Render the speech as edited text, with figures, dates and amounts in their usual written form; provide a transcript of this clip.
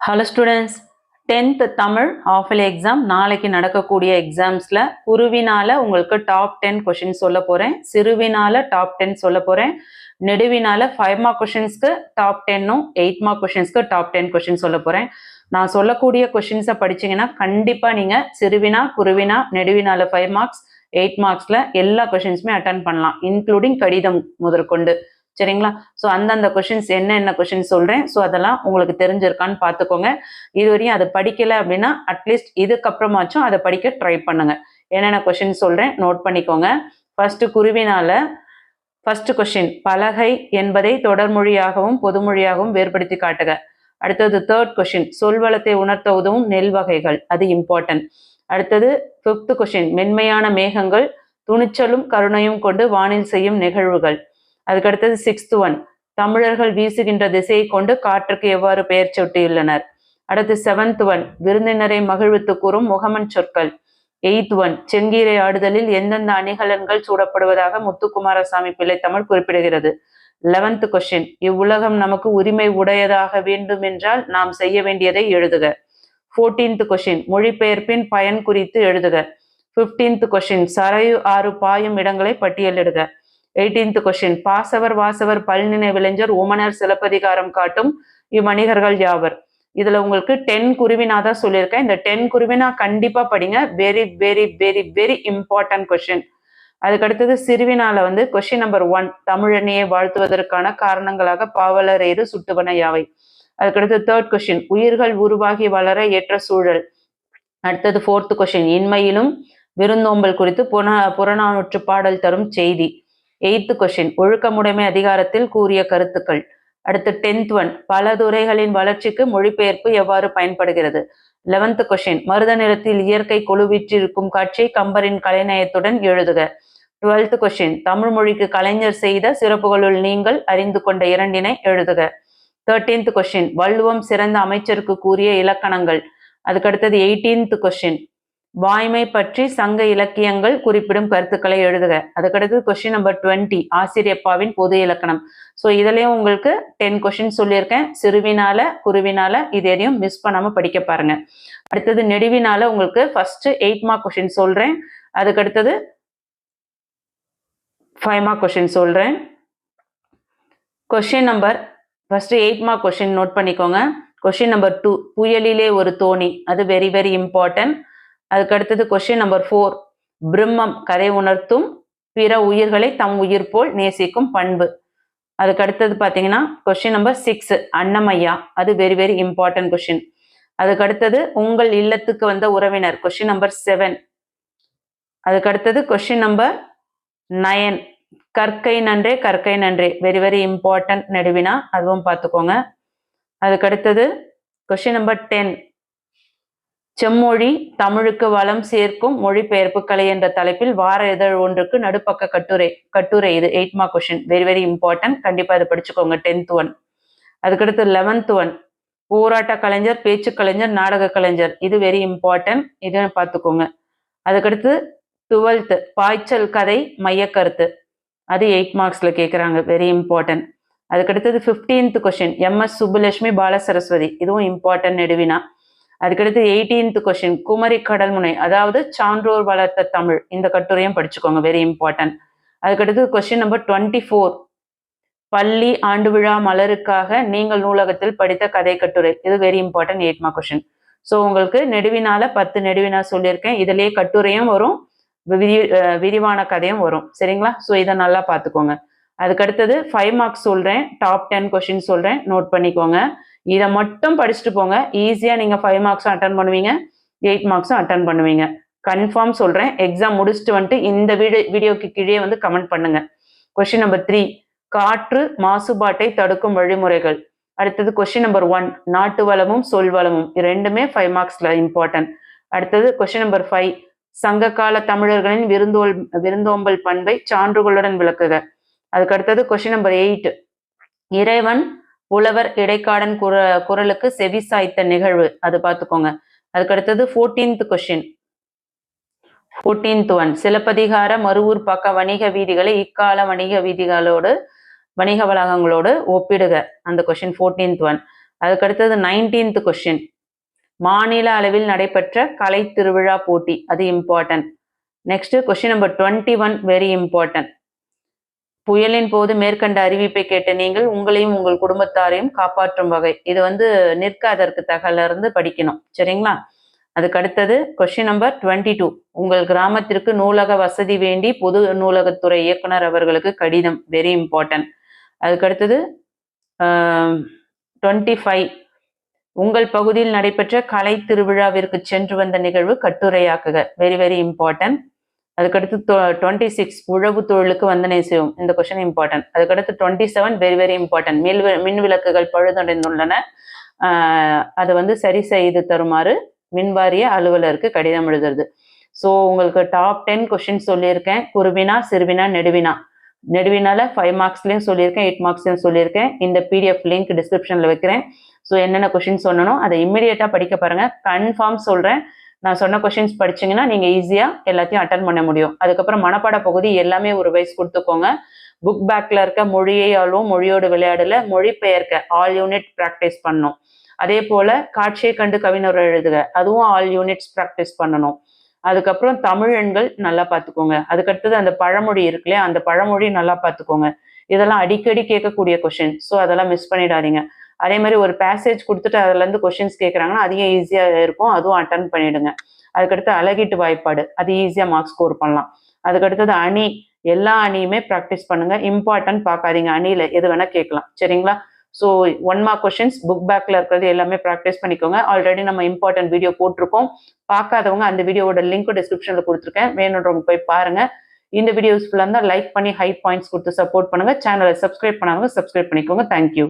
Hello students, 10th Tamil half yearly exam நாளைக்கு நடக்கக்கூடிய எக்ஸாம்ஸில் குருவினால் உங்களுக்கு டாப் 10 கொஷின்ஸ் சொல்ல போகிறேன். சிறுவினால் டாப் 10 சொல்ல போகிறேன். நெடுவினால் 5 மார்க் கொஷின்ஸ்க்கு டாப் 10ம் 8 மார்க் கொஷின்ஸ்க்கு டாப் 10 கொஷின் சொல்ல போகிறேன். நான் சொல்லக்கூடிய கொஷின்ஸை படிச்சிங்கன்னா கண்டிப்பாக நீங்கள் சிறுவினா, குருவினா, நெடுவினால் 5 மார்க்ஸ், 8 மார்க்ஸில் எல்லா கொஷின்ஸுமே அட்டன் பண்ணலாம், இன்க்ளூடிங் கடிதம் முதற்கொண்டு. சரிங்களா? ஸோ அந்தந்த கொஷின்ஸ் என்ன கொஷின் சொல்கிறேன். ஸோ அதெல்லாம் உங்களுக்கு தெரிஞ்சிருக்கான்னு பார்த்துக்கோங்க. இதுவரையும் அதை படிக்கலை அப்படின்னா அட்லீஸ்ட் இதுக்கப்புறமாச்சும் அதை படிக்க ட்ரை பண்ணுங்க. என்னென்ன கொஷின் சொல்கிறேன் நோட் பண்ணிக்கோங்க. ஃபர்ஸ்ட் குருவினால ஃபர்ஸ்ட் கொஷின், பலகை என்பதை தொடர்மொழியாகவும் பொதுமொழியாகவும் வேறுபடுத்தி காட்டுக. அடுத்தது தேர்ட் கொஷின், சொல்வளத்தை உணர்த்த உதவும் நெல் வகைகள், அது இம்பார்ட்டன்ட். அடுத்தது ஃபிஃப்த் கொஷின், மென்மையான மேகங்கள் துணிச்சலும் கருணையும் கொண்டு வானில் செய்யும் நிகழ்வுகள். அதுக்கடுத்தது சிக்ஸ்த் ஒன், தமிழர்கள் வீசுகின்ற திசையை கொண்டு காற்றுக்கு எவ்வாறு பெயர் சூட்டியுள்ளனர். அடுத்து செவன்த் ஒன், விருந்தினரை மகிழ்வித்து கூறும் முகமன் சொற்கள். எய்த் ஒன், செங்கீரை ஆடுதலில் எந்தெந்த அணிகலன்கள் சூடப்படுவதாக முத்துக்குமாரசாமி பிள்ளை தமிழ் குறிப்பிடுகிறது. 11th கொஸ்டின், இவ்வுலகம் நமக்கு உரிமை உடையதாக வேண்டும் என்றால் நாம் செய்ய வேண்டியதை எழுதுக. 14th கொஸ்டின், மொழிபெயர்ப்பின் பயன் குறித்து எழுதுக. 15th கொஸ்டின், சரையு ஆறு பாயும் இடங்களை பட்டியலிடுக. 18th கொஸ்டின், பாசவர் வாசவர் பல்நினை விளைஞர் உமனர் சிலப்பதிகாரம் காட்டும் இம்மணிகர்கள் யாவர். இதுல உங்களுக்கு 10 குருவினா தான் சொல்லியிருக்கேன். இந்த 10 குருவினா கண்டிப்பா படிங்க. Very very very very important question. அதுக்கடுத்தது சிறுவினால கொஸ்டின் நம்பர் 1, தமிழனையை வாழ்த்துவதற்கான காரணங்களாக பாவலரேறு சுட்டுவன யாவை. அதுக்கடுத்து தேர்ட் கொஸ்டின், உயிர்கள் உருவாகி வளர ஏற்ற சூழல். அடுத்தது ஃபோர்த் கொஸ்டின், இன்மையிலும் விருந்தோம்பல் குறித்து புறநானூற்று பாடல் தரும் செய்தி. 8th கொஸ்டின், ஒழுக்கமுடைமை அதிகாரத்தில் கூறிய கருத்துக்கள். அடுத்து 10th ஒன், பல துறைகளின் வளர்ச்சிக்கு மொழிபெயர்ப்பு எவ்வாறு பயன்படுகிறது. 11th கொஸ்டின், மருத நிலத்தில் இயற்கை கொலுவிற்றிருக்கும் காட்சியை கம்பரின் கலைநயத்துடன் எழுதுக. 12th கொஸ்டின், தமிழ் மொழிக்கு கலைஞர் செய்த சிறப்புகளுள் நீங்கள் அறிந்து கொண்ட இரண்டினை எழுதுக. 13th கொஸ்டின், வள்ளுவம் சிறந்த அமைச்சருக்கு கூறிய இலக்கணங்கள். அதுக்கடுத்தது 18th கொஸ்டின், வாய்மை பற்றி சங்க இலக்கியங்கள் குறிப்பிடும் கருத்துக்களை எழுதுக. அதுக்கடுத்து கொஸ்டின் நம்பர் 20, ஆசிரியப்பாவின் பொது இலக்கணம். ஸோ இதுலயும் உங்களுக்கு 10 கொஸ்டின் சொல்லியிருக்கேன். சிறுவினால குருவினால இது எதையும் மிஸ் பண்ணாம படிக்க பாருங்க. அடுத்தது நெடுவினால உங்களுக்கு ஃபர்ஸ்ட் 8 மார்க் கொஸ்டின் சொல்றேன். அதுக்கடுத்தது 5 மார்க் கொஸ்டின் சொல்றேன். Question number first 8 mark question note பண்ணிக்கோங்க. கொஸ்டின் நம்பர் 2, புயலிலே ஒரு தோணி, அது வெரி வெரி இம்பார்ட்டன்ட். அதுக்கடுத்தது கொஸ்டின் நம்பர் 4, பிரம்மம் கதை உணர்த்தும் பிற உயிர்களை தம் உயிர் போல் நேசிக்கும் பண்பு. அதுக்கடுத்தது பார்த்தீங்கன்னா கொஸ்டின் நம்பர் 6, அன்னமையா, அது வெரி வெரி இம்பார்ட்டன்ட் கொஸ்டின். அதுக்கடுத்தது உங்கள் இல்லத்துக்கு வந்த உறவினர், கொஸ்டின் நம்பர் 7. அதுக்கடுத்தது கொஸ்டின் நம்பர் 9, கற்கை நன்றே கற்கை நன்றே, வெரி வெரி இம்பார்ட்டன்ட் நெடுவினா, அதுவும் பார்த்துக்கோங்க. அதுக்கடுத்தது கொஸ்டின் நம்பர் 10, செம்மொழி தமிழுக்கு வளம் சேர்க்கும் மொழிபெயர்ப்பு கலை என்ற தலைப்பில் வார இதழ் ஒன்றுக்கு நடுப்பக்க கட்டுரை இது 8 mark question, very very important. கண்டிப்பா இதை படிச்சுக்கோங்க. 10th one. அதுக்கடுத்து 11th ஒன், போராட்ட கலைஞர், பேச்சு கலைஞர், நாடக கலைஞர், இது வெரி இம்பார்ட்டன்ட், இதை பார்த்துக்கோங்க. அதுக்கடுத்து 12th, பாய்ச்சல் கதை மையக்கருத்து, அது 8 மார்க்ஸ்ல கேட்குறாங்க, வெரி இம்பார்ட்டன்ட். அதுக்கடுத்தது 15th question, MS Subbulakshmi Balasaraswathi, இதுவும் இம்பார்ட்டன்ட் நெடுவினா. அதுக்கடுத்து 18th கொஸ்டின், குமரி கடல்முனை, அதாவது சான்றோர் வளர்த்த தமிழ், இந்த கட்டுரையும் படிச்சுக்கோங்க, வெரி இம்பார்ட்டன்ட். அதுக்கடுத்து கொஸ்டின் நம்பர் 24, பள்ளி ஆண்டு விழா மலருக்காக நீங்கள் நூலகத்தில் படித்த கதை கட்டுரை, இது very important, 8 mark question. So உங்களுக்கு நெடுவினால 10 நெடுவினா சொல்லியிருக்கேன். இதுலேயே கட்டுரையும் வரும், விரிவான கதையும் வரும். சரிங்களா? ஸோ இதை நல்லா பார்த்துக்கோங்க. அதுக்கடுத்தது 5 மார்க்ஸ் சொல்றேன், டாப் 10 கொஸ்டின் சொல்றேன், நோட் பண்ணிக்கோங்க. இதை மட்டும் படிச்சுட்டு போங்க. ஈஸியா நீங்க 5 மார்க்ஸும் அட்டன் பண்ணுவீங்க, 8 மார்க்ஸும் அட்டன் பண்ணுவீங்க. கன்ஃபார்ம் சொல்றேன். எக்ஸாம் முடிச்சுட்டு இந்த வீடியோக்கு கீழே கமெண்ட் பண்ணுங்க. கொஸ்டின் நம்பர் 3, காற்று மாசுபாட்டை தடுக்கும் வழிமுறைகள். அடுத்தது கொஸ்டின் நம்பர் 1, நாட்டு வளமும் சொல் வளமும், ரெண்டுமே 5 மார்க்ஸ்ல இம்பார்ட்டன்ட். அடுத்தது கொஸ்டின் நம்பர் 5, சங்ககால தமிழர்களின் விருந்தோம்பல் பண்பை சான்றுகளுடன் விளக்குக. அதுக்கு அடுத்தது கொஸ்டின் நம்பர் 8, இறைவன் புலவர் இடைக்காடன் குரலுக்கு செவி சாய்த்த நிகழ்வு, அது பார்த்துக்கோங்க. அதுக்கு அடுத்தது 14th கொஸ்டின், 14th ஒன், சிலப்பதிகார மறுவூர் பக்க வணிக வீதிகளை இக்கால வணிக வீதிகளோடு வணிக வளாகங்களோடு ஒப்பிடுக, அந்த கொஸ்டின் 14th ஒன். அதுக்கடுத்தது 19th கொஸ்டின், மாநில அளவில் நடைபெற்ற கலை திருவிழா போட்டி, அது important. Next question number 21, very important. புயலின் போது மேற்கண்ட அறிவிப்பை கேட்ட நீங்கள் உங்களையும் உங்கள் குடும்பத்தாரையும் காப்பாற்றும் வகை. இது வந்து நிற்க அதற்கு தகவல இருந்து படிக்கணும். சரிங்களா? அதுக்கு அடுத்தது கொஸ்டின் நம்பர் 22, உங்கள் கிராமத்திற்கு நூலக வசதி வேண்டி பொது நூலகத்துறை இயக்குனர் அவர்களுக்கு கடிதம், வெரி இம்பார்ட்டன்ட். அதுக்கு அடுத்தது 25, உங்கள் பகுதியில் நடைபெற்ற கலை திருவிழாவிற்கு சென்று வந்த நிகழ்வு கட்டுரையாக்குக, வெரி வெரி இம்பார்ட்டன்ட். அதுக்கடுத்து 26, உழவு தொழிலுக்கு வந்தனை செய்வோம், இந்த கொஸ்டின் இம்பார்ட்டன்ட். அதுக்கடுத்து 27, வெரி வெரி இம்பார்ட்டன்ட். மின் விளக்குகள் பழுதடைந்துள்ளன, அதை வந்து சரி செய்து தருமாறு மின்வாரிய அலுவலருக்கு கடிதம் எழுதுறது. ஸோ உங்களுக்கு டாப் 10 கொஸ்டின் சொல்லியிருக்கேன். குறுவினா, சிறுவினா, நெடுவினா. நெடுவினால 5 மார்க்ஸ்லையும் சொல்லியிருக்கேன், 8 மார்க்ஸ்லையும் சொல்லியிருக்கேன். இந்த பிடிஎஃப் லிங்க் டிஸ்கிரிப்ஷனில் வைக்கிறேன். ஸோ என்னென்ன கொஸ்டின் சொன்னனோ அதை இம்மிடியேட்டாக படிக்க பாருங்க. கன்ஃபார்ம் சொல்கிறேன், நான் சொன்ன கொஸ்டின்ஸ் படிச்சிங்கன்னா நீங்கள் ஈஸியாக எல்லாத்தையும் அட்டன் பண்ண முடியும். அதுக்கப்புறம் மனப்பாட பகுதி எல்லாமே ஒரு வைஸ் கொடுத்துக்கோங்க. புக் பேக்கில் இருக்க மொழியை ஆளும் மொழியோடு விளையாடல மொழிபெயர்க்க ஆல் யூனிட் ப்ராக்டிஸ் பண்ணணும். அதே போல் காட்சியை கண்டு கவிஞர் எழுதுக, அதுவும் ஆல் யூனிட்ஸ் ப்ராக்டிஸ் பண்ணணும். அதுக்கப்புறம் தமிழ் எண்கள் நல்லா பார்த்துக்கோங்க. அதுக்கடுத்தது அந்த பழமொழி இருக்கு இல்லையா, அந்த பழமொழி நல்லா பார்த்துக்கோங்க. இதெல்லாம் அடிக்கடி கேட்கக்கூடிய கொஸ்டின், ஸோ அதெல்லாம் மிஸ் பண்ணிடாதீங்க. அதே மாதிரி ஒரு பேசேஜ் கொடுத்துட்டு அதுலேருந்து கொஸ்டின்ஸ் கேட்குறாங்கன்னா அதையும் ஈஸியாக இருக்கும், அதுவும் அட்டன் பண்ணிடுங்க. அதுக்கடுத்து அழகீட்டு வாய்ப்பாடு, அது ஈஸியாக மார்க்ஸ் ஸ்கோர் பண்ணலாம். அதுக்கடுத்தது அணி, எல்லா அணியுமே ப்ராக்டிஸ் பண்ணுங்க. இம்பார்ட்டன்ட் பார்க்காதீங்க, அணியில் எது வேணால் கேட்கலாம். சரிங்களா? ஸோ 1 மார்க் கொஸ்டின்ஸ் புக் பேக்கில் இருக்கிறது எல்லாமே ப்ராக்டிஸ் பண்ணிக்கோங்க. ஆல்ரெடி நம்ம இம்பார்ட்டன்ட் வீடியோ போட்டிருக்கோம். பார்க்காதவங்க அந்த வீடியோவோட லிங்க் டிஸ்கிரிப்ஷனில் கொடுத்துருக்கேன், வேணுன்றவங்க போய் பாருங்க. இந்த வீடியோஸ் ஃபுல்லாக இருந்தால் லைக் பண்ணி ஹை பாயிண்ட்ஸ் கொடுத்து சப்போர்ட் பண்ணுங்க. சேனலை சப்ஸ்கிரைப் பண்ணாதவங்க சப்ஸ்கிரைப் பண்ணிக்கோங்க. தேங்க்யூ.